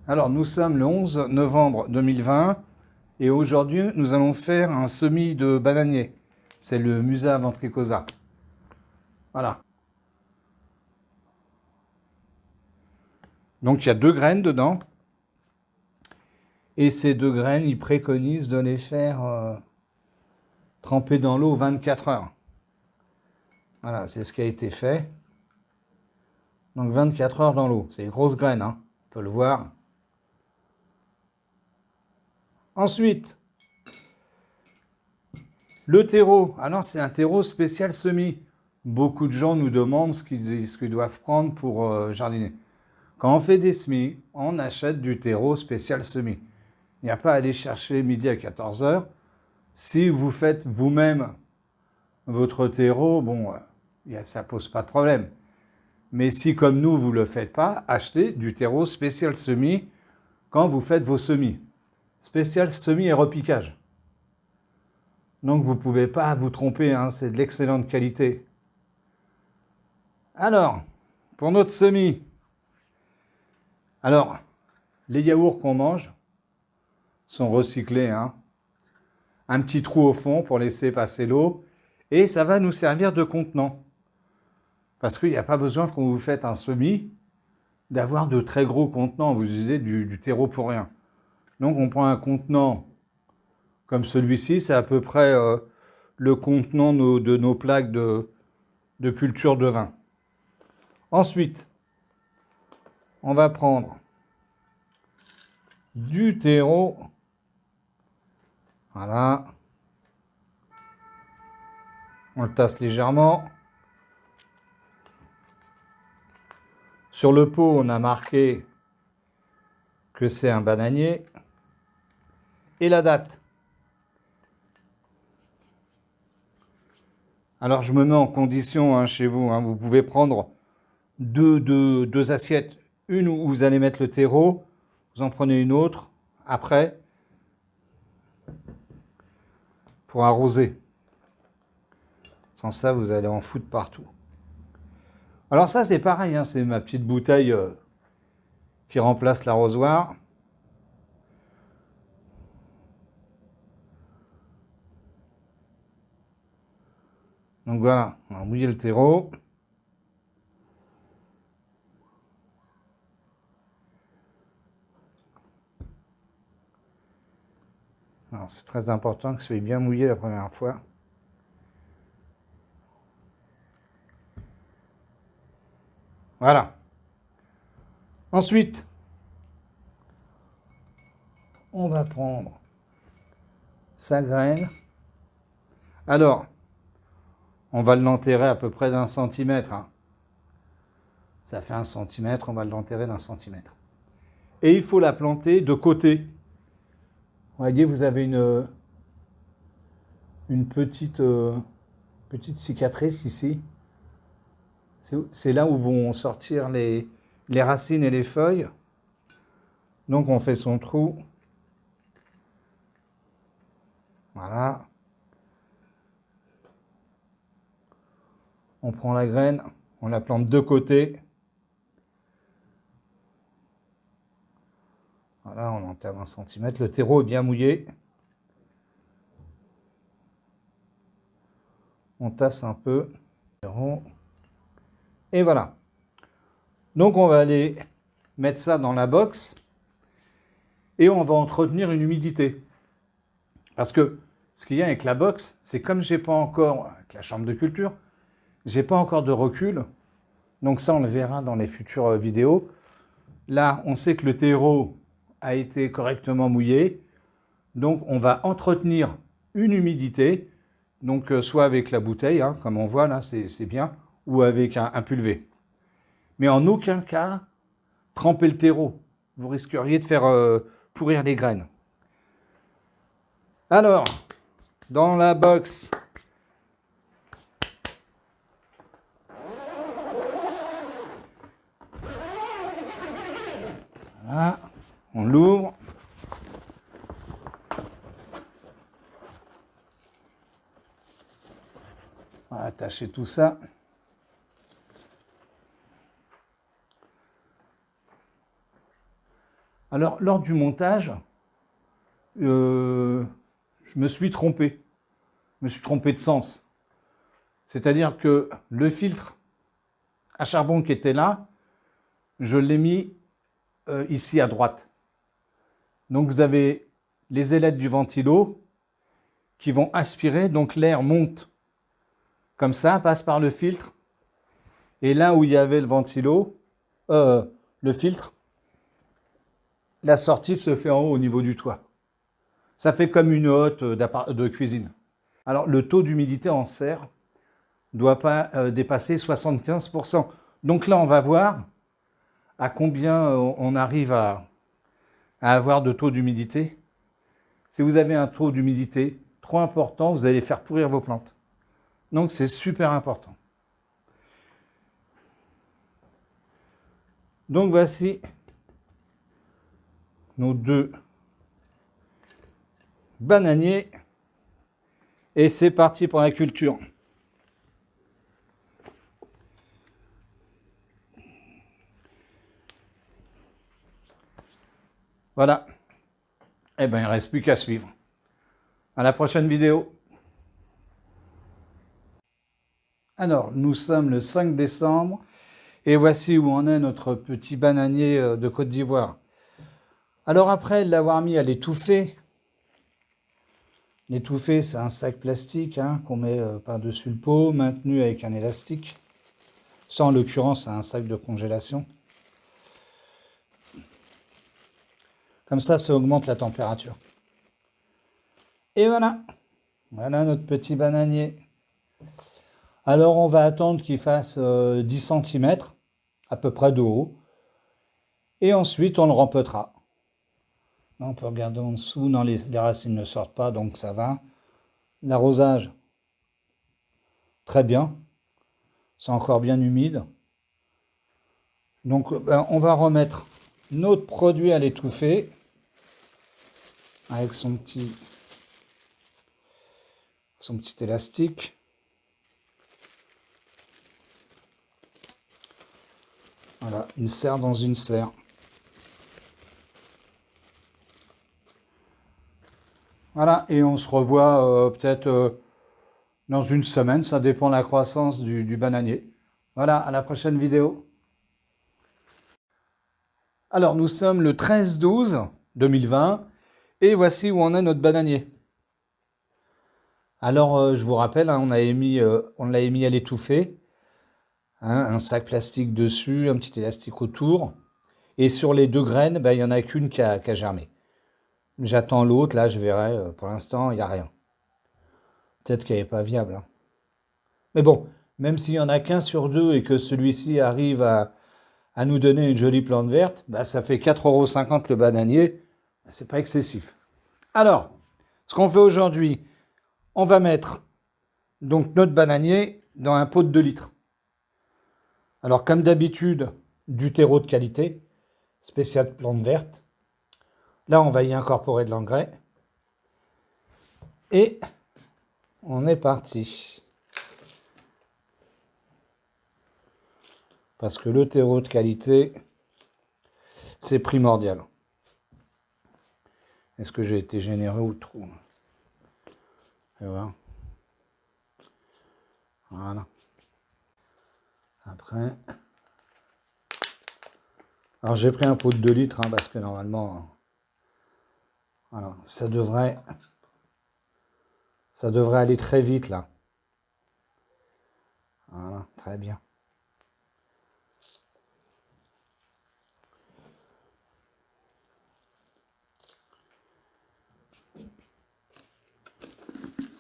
Alors, nous sommes le 11 novembre 2020 et aujourd'hui, nous allons faire un semis de bananier. C'est le Musa ventricosa. Voilà. Donc, il y a 2 graines dedans. Et ces 2 graines, ils préconisent de les faire tremper dans l'eau 24 heures. Voilà, c'est ce qui a été fait. Donc, 24 heures dans l'eau. C'est une grosse graine, hein. On peut le voir. Ensuite, le terreau. Alors, c'est un terreau spécial semis. Beaucoup de gens nous demandent ce qu'ils doivent prendre pour jardiner. Quand on fait des semis, on achète du terreau spécial semis. Il n'y a pas à aller chercher midi à 14 heures. Si vous faites vous-même votre terreau, bon, ça ne pose pas de problème. Mais si, comme nous, vous ne le faites pas, achetez du terreau spécial semis quand vous faites vos semis. Spécial semis et repiquage. Donc, vous ne pouvez pas vous tromper, hein, c'est de l'excellente qualité. Alors, pour notre semis, alors, les yaourts qu'on mange sont recyclés, hein. Un petit trou au fond pour laisser passer l'eau, et ça va nous servir de contenant. Parce qu'il n'y a pas besoin, quand vous faites un semis, d'avoir de très gros contenants. Vous utilisez du terreau pour rien. Donc, on prend un contenant comme celui-ci, c'est à peu près le contenant de nos plaques de culture de vin. Ensuite, on va prendre du terreau. Voilà. On le tasse légèrement. Sur le pot, on a marqué que c'est un bananier. Et la date. Alors, je me mets en condition, hein, chez vous. Hein, vous pouvez prendre deux assiettes. Une où vous allez mettre le terreau. Vous en prenez une autre après pour arroser. Sans ça, vous allez en foutre partout. Alors ça, c'est pareil. Hein, c'est ma petite bouteille qui remplace l'arrosoir. Donc voilà, on va mouiller le terreau. Alors c'est très important que ce soit bien mouillé la première fois. Voilà. Ensuite, on va prendre sa graine. Alors, on va l'enterrer à peu près d'1 centimètre. Hein. Ça fait 1 centimètre, on va l'enterrer d'1 centimètre. Et il faut la planter de côté. Vous voyez, vous avez une petite cicatrice ici. C'est là où vont sortir les racines et les feuilles. Donc on fait son trou. Voilà. On prend la graine, on la plante de côté. Voilà, on enterre d'1 centimètre. Le terreau est bien mouillé. On tasse un peu. Et voilà. Donc on va aller mettre ça dans la box et on va entretenir une humidité. Parce que ce qu'il y a avec la box, c'est comme j'ai pas encore, avec la chambre de culture, j'ai pas encore de recul. Donc ça, on le verra dans les futures vidéos. Là, on sait que le terreau a été correctement mouillé. Donc on va entretenir une humidité. Donc soit avec la bouteille, hein, comme on voit là, c'est bien, ou avec un pulvé. Mais en aucun cas, tremper le terreau. Vous risqueriez de faire pourrir les graines. Alors, dans la box, voilà, on l'ouvre. On va attacher tout ça. Alors, lors du montage, je me suis trompé. Je me suis trompé de sens. C'est-à-dire que le filtre à charbon qui était là, je l'ai mis ici à droite. Donc vous avez les ailettes du ventilo qui vont aspirer, donc l'air monte comme ça, passe par le filtre, et là où il y avait le ventilo, le filtre, la sortie se fait en haut au niveau du toit. Ça fait comme une hotte de cuisine. Alors le taux d'humidité en serre ne doit pas dépasser 75%. Donc là on va voir à combien on arrive à avoir de taux d'humidité. Si vous avez un taux d'humidité trop important, vous allez faire pourrir vos plantes. Donc c'est super important. Donc voici nos 2 bananiers. Et c'est parti pour la culture. Voilà. Eh bien, il ne reste plus qu'à suivre. À la prochaine vidéo. Alors, nous sommes le 5 décembre et voici où en est notre petit bananier de Côte d'Ivoire. Alors après l'avoir mis à l'étouffer, l'étouffer c'est un sac plastique qu'on met par-dessus le pot, maintenu avec un élastique. Ça en l'occurrence c'est un sac de congélation. Comme ça augmente la température. Et voilà, voilà notre petit bananier. Alors on va attendre qu'il fasse 10 cm, à peu près de haut. Et ensuite on le rempottera. Là, on peut regarder en dessous, non, les racines ne sortent pas, donc ça va. L'arrosage, très bien. C'est encore bien humide. Donc on va remettre notre produit à l'étouffer avec son petit élastique. Voilà, une serre dans une serre. Voilà, et on se revoit peut-être dans une semaine, ça dépend de la croissance du bananier. Voilà, à la prochaine vidéo. Alors, nous sommes le 13-12-2020 et voici où en est notre bananier. Alors, je vous rappelle, on l'a émis à l'étouffer. Un sac plastique dessus, un petit élastique autour. Et sur les 2 graines, il n'y en a qu'une qui a germé. J'attends l'autre, là je verrai. Pour l'instant, il n'y a rien. Peut-être qu'elle n'est pas viable. Mais bon, même s'il n'y en a qu'un sur 2 et que celui-ci arrive à nous donner une jolie plante verte, ça fait 4,50 € le bananier. C'est pas excessif. Alors, ce qu'on fait aujourd'hui, on va mettre donc notre bananier dans un pot de 2 litres. Alors, comme d'habitude, du terreau de qualité, spécial plante verte. Là, on va y incorporer de l'engrais. Et on est parti. Parce que le terreau de qualité, c'est primordial. Est-ce que j'ai été généreux ou trop? Et voilà. Voilà. Après. Alors j'ai pris un pot de 2 litres parce que normalement, voilà, ça devrait aller très vite là. Voilà, très bien.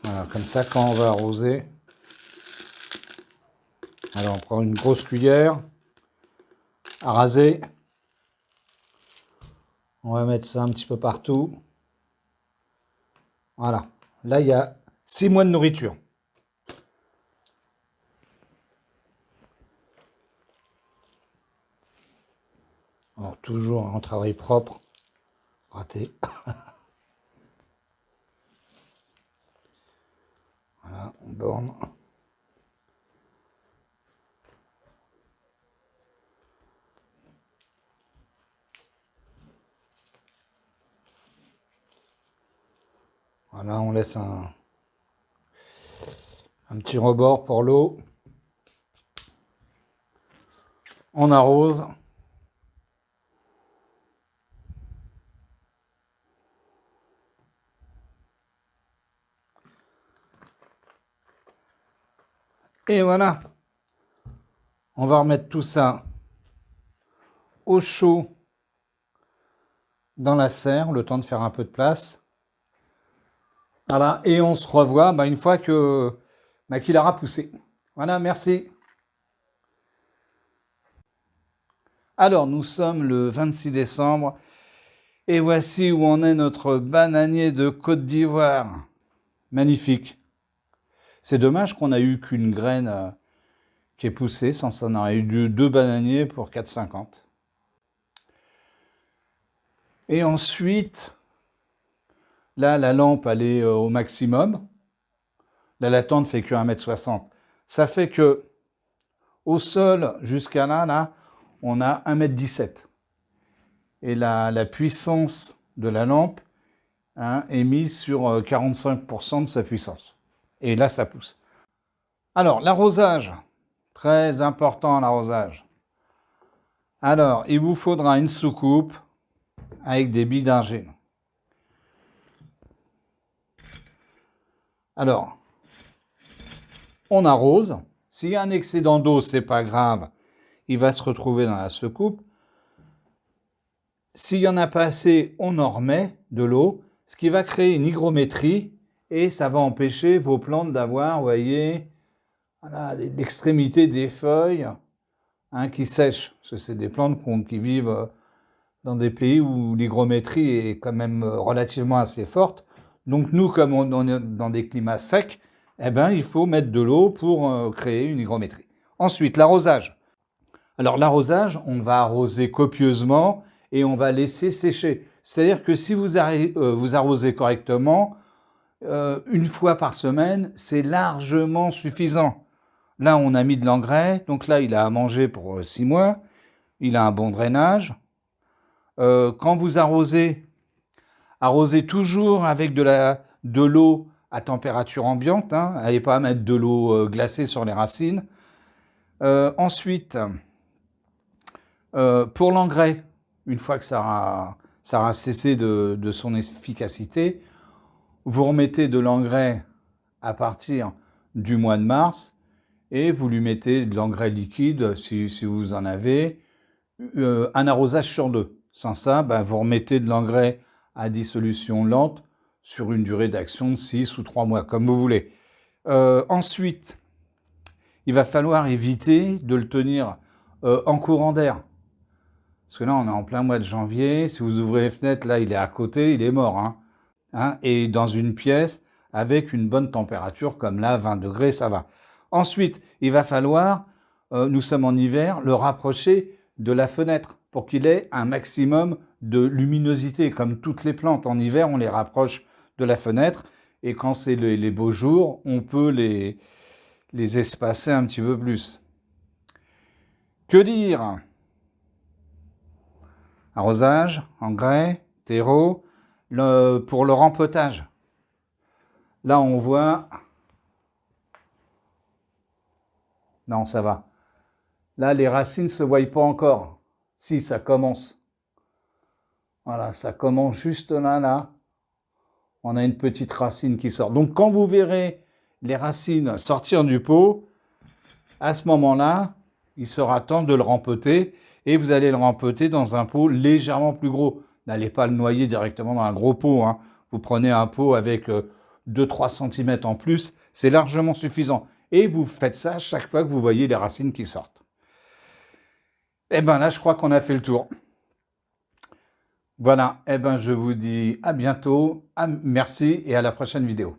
Voilà, comme ça quand on va arroser, alors on prend une grosse cuillère à raser. On va mettre ça un petit peu partout. Voilà. Là, il y a 6 mois de nourriture. Alors, toujours un travail propre. Raté. Voilà, on borne. Voilà, on laisse un petit rebord pour l'eau. On arrose. Et voilà. On va remettre tout ça au chaud dans la serre, le temps de faire un peu de place. Voilà, et on se revoit une fois que qu'il aura poussé. Voilà, merci. Alors, nous sommes le 26 décembre et voici où en est notre bananier de Côte d'Ivoire. Magnifique. C'est dommage qu'on n'a eu qu'une graine qui est poussée, sans ça on aurait eu 2 bananiers pour 4,50. Et ensuite, là, la lampe, elle est au maximum. Là, la tente fait que 1,60 m. Ça fait que au sol, jusqu'à là, on a 1,17 m. Et la puissance de la lampe est mise sur 45% de sa puissance. Et là, ça pousse. Alors, l'arrosage. Très important, l'arrosage. Alors, il vous faudra une soucoupe avec des billes d'argile. Alors, on arrose. S'il y a un excédent d'eau, c'est pas grave. Il va se retrouver dans la soucoupe. S'il n'y en a pas assez, on en remet de l'eau, ce qui va créer une hygrométrie et ça va empêcher vos plantes d'avoir, vous voyez, voilà, l'extrémité des feuilles qui sèchent. Parce que c'est des plantes qui vivent dans des pays où l'hygrométrie est quand même relativement assez forte. Donc nous, comme on est dans des climats secs, il faut mettre de l'eau pour créer une hygrométrie. Ensuite, l'arrosage. Alors l'arrosage, on va arroser copieusement et on va laisser sécher. C'est-à-dire que si vous arrosez correctement, une fois par semaine, c'est largement suffisant. Là, on a mis de l'engrais, donc là, il a à manger pour 6 mois. Il a un bon drainage. Quand vous arrosez toujours avec de l'eau à température ambiante. N'allez pas mettre de l'eau glacée sur les racines. Ensuite, pour l'engrais, une fois que ça aura cessé de son efficacité, vous remettez de l'engrais à partir du mois de mars et vous lui mettez de l'engrais liquide si vous en avez, un arrosage sur 2. Sans ça, vous remettez de l'engrais à dissolution lente sur une durée d'action de 6 ou 3 mois, comme vous voulez. Ensuite, il va falloir éviter de le tenir en courant d'air. Parce que là, on est en plein mois de janvier. Si vous ouvrez les fenêtres, là, il est à côté, il est mort. Et dans une pièce avec une bonne température, comme là, 20 degrés, ça va. Ensuite, il va falloir, nous sommes en hiver, le rapprocher de la fenêtre pour qu'il ait un maximum de luminosité. Comme toutes les plantes, en hiver, on les rapproche de la fenêtre. Et quand c'est les beaux jours, on peut les espacer un petit peu plus. Que dire ? Arrosage, engrais, terreau, pour le rempotage. Là, on voit... Non, ça va. Là, les racines ne se voient pas encore. Si, ça commence. Voilà, ça commence juste là. On a une petite racine qui sort. Donc, quand vous verrez les racines sortir du pot, à ce moment-là, il sera temps de le rempoter et vous allez le rempoter dans un pot légèrement plus gros. N'allez pas le noyer directement dans un gros pot. Vous prenez un pot avec 2-3 cm en plus, c'est largement suffisant. Et vous faites ça chaque fois que vous voyez les racines qui sortent. Et là, je crois qu'on a fait le tour. Voilà, je vous dis à bientôt, merci et à la prochaine vidéo.